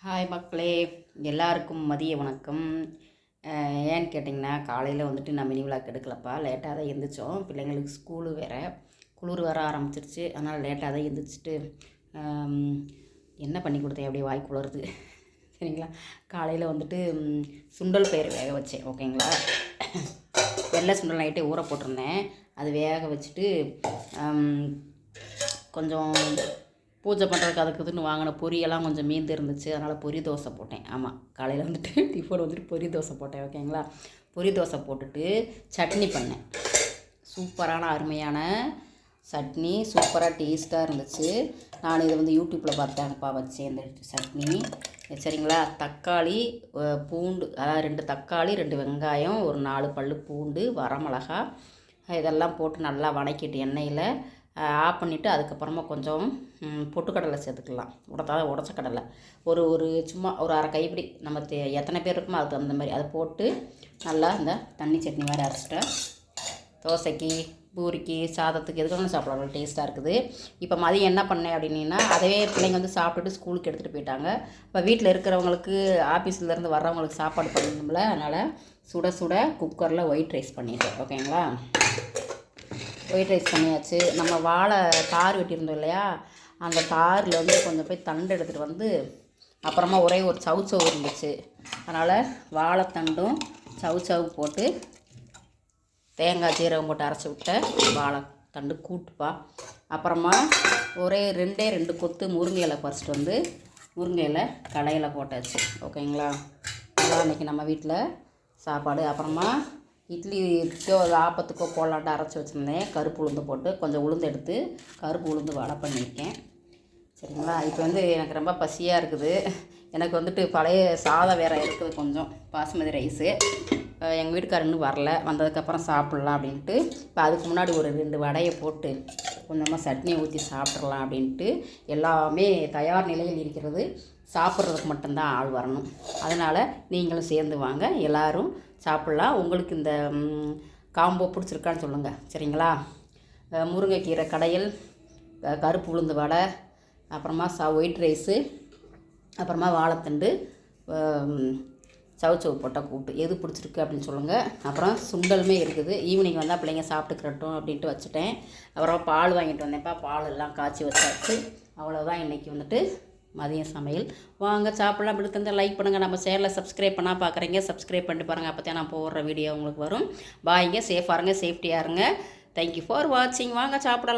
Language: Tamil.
ஹாய் மக்களே, எல்லாருக்கும் மதிய வணக்கம். ஏன்னு கேட்டிங்கன்னா, காலையில் வந்துட்டு நான் மினி விளாக் எடுக்கலப்பா. லேட்டாக தான் எழுந்திரிச்சோம். பிள்ளைங்களுக்கு ஸ்கூலு வேறு குளிர் வர ஆரம்பிச்சிருச்சு. அதனால் லேட்டாக தான் எழுந்திரிச்சிட்டு என்ன பண்ணி கொடுத்தேன் அப்படியே வாய் குளருது சரிங்களா. காலையில் வந்துட்டு சுண்டல் பயிறு வேக வச்சேன். ஓகேங்களா. வெள்ளை சுண்டல் நைட்டே ஊற போட்டிருந்தேன். அது வேக வச்சுட்டு கொஞ்சம் பூஜை பண்ணுறதுக்கு அதுக்குதுன்னு வாங்கின பொரியெல்லாம் கொஞ்சம் மீந்து இருந்துச்சு. அதனால் பொரி தோசை போட்டேன். ஆமாம், காலையில் வந்துட்டு டிஃபன் வந்துட்டு பொரி தோசை போட்டேன். ஓகேங்களா. பொரி தோசை போட்டுட்டு சட்னி பண்ணேன். சூப்பரான அருமையான சட்னி, சூப்பராக டேஸ்ட்டாக இருந்துச்சு. நான் இதை வந்து யூடியூப்பில் பார்த்தாங்கப்பா வச்சேன் இந்த சட்னி. சரிங்களா. தக்காளி, பூண்டு, அதாவது 2 தக்காளி, 2 வெங்காயம், ஒரு 4 பல் பூண்டு, வரமிளகா இதெல்லாம் போட்டு நல்லா வதக்கிட்டு எண்ணெயில் ஆஃப் பண்ணிவிட்டு அதுக்கப்புறமா கொஞ்சம் பொட்டுக்கடலை சேர்த்துக்கலாம். உடச்ச கடலை ஒரு சும்மா ஒரு அரை கைப்பிடி நம்ம எத்தனை பேர் இருக்குமோ அதுக்கு அந்த மாதிரி அதை போட்டு நல்லா இந்த தண்ணி சட்னி மாதிரி அரைச்சிட்டேன். தோசைக்கு, பூரிக்கு, சாதத்துக்கு எதுக்காக சாப்பிடலாம், டேஸ்ட்டாக இருக்குது. இப்போ மதியம் என்ன பண்ணேன் அப்படின்னா, அதவே பிள்ளைங்க வந்து சாப்பிட்டுட்டு ஸ்கூலுக்கு எடுத்துகிட்டு போயிட்டாங்க. இப்போ வீட்டில் இருக்கிறவங்களுக்கு, ஆஃபீஸ்லேருந்து வர்றவங்களுக்கு சாப்பாடு பண்ணணும்ல, அதனால் சுட சுட குக்கரில் ஒயிட் ரைஸ் பண்ணிட்டேன். ஓகேங்களா. ஒயிட் ரைஸ் பண்ணியாச்சு. நம்ம வாழை தார் வெட்டியிருந்தோம் இல்லையா, அந்த தாரில் வந்து கொஞ்சம் போய் தண்டு எடுத்துகிட்டு வந்து அப்புறமா ஒரே ஒரு சவுச்சவு இருந்துச்சு. அதனால் வாழைத்தண்டும் சவுச்சவு போட்டு தேங்காய் ஜீரகம் போட்டு அரைச்சி விட்ட வாழைத்தண்டு கூட்டுப்பா. அப்புறமா ஒரே 2 கொத்து முருங்கை இலை பறிச்சிட்டு வந்து முருங்கை இலை கடையில் போட்டாச்சு. ஓகேங்களா. அதான் அன்றைக்கி நம்ம வீட்டில் சாப்பாடு. அப்புறமா இட்லிக்கோ ஆப்பத்துக்கோ போடலான்ட்டு அரைச்சி வச்சுருந்தேன். கருப்பு உளுந்து போட்டு கொஞ்சம் உளுந்து எடுத்து கருப்பு உளுந்து வடை பண்ணியிருக்கேன். சரிங்களா. இப்போ வந்து எனக்கு ரொம்ப பசியாக இருக்குது. எனக்கு வந்துட்டு பழைய சாதம் வேறு இருக்குது, கொஞ்சம் பாசுமதி ரைஸு. எங்கள் வீட்டுக்காரர் இன்னும் வரல, வந்ததுக்கப்புறம் சாப்பிட்லாம் அப்படின்ட்டு இப்போ அதுக்கு முன்னாடி ஒரு 2 வடையை போட்டு கொஞ்சமாக சட்னியை ஊற்றி சாப்பிட்றலாம் அப்படின்ட்டு எல்லாமே தயார் நிலையில் இருக்கிறது. சாப்பிட்றதுக்கு மட்டும்தான் ஆள் வரணும். அதனால் நீங்களும் சேர்ந்து வாங்க, எல்லோரும் சாப்பிட்லாம். உங்களுக்கு இந்த காம்போ பிடிச்சிருக்கான்னு சொல்லுங்கள். சரிங்களா. முருங்கைக்கீரை கடையல், கருப்பு உளுந்து வடை, அப்புறமா ஒயிட் ரைஸு, அப்புறமா வாழைத்தண்டு, சவுச்சவு போட்டால் கூப்பிட்டு எது பிடிச்சிருக்கு அப்படின்னு சொல்லுங்கள். அப்புறம் சுண்டலுமே இருக்குது. ஈவினிங் வந்தால் பிள்ளைங்க சாப்பிட்டுக்கிறட்டும் அப்படின்ட்டு வச்சுட்டேன். அப்புறம் பால் வாங்கிட்டு வந்தேன்ப்பா. பால் எல்லாம் காய்ச்சி வச்சாச்சு. அவ்வளோதான் இன்றைக்கி வந்துட்டு மதியம் சமையல். வாங்க சாப்பிட்லாம். அப்படி இருக்கிறத லைக் பண்ணுங்கள். நம்ம சேனலை சப்ஸ்கிரைப் பண்ணால் பார்க்குறீங்க, சப்ஸ்கிரைப் பண்ணிட்டு பாருங்கள். அப்போ தான் நான் போடுற வீடியோ உங்களுக்கு வரும். பாய்ங்க, சேஃபாக இருங்க, சேஃப்டியாக இருங்க. தேங்க்யூ ஃபார் வாட்சிங். வாங்க சாப்பிடலாம்.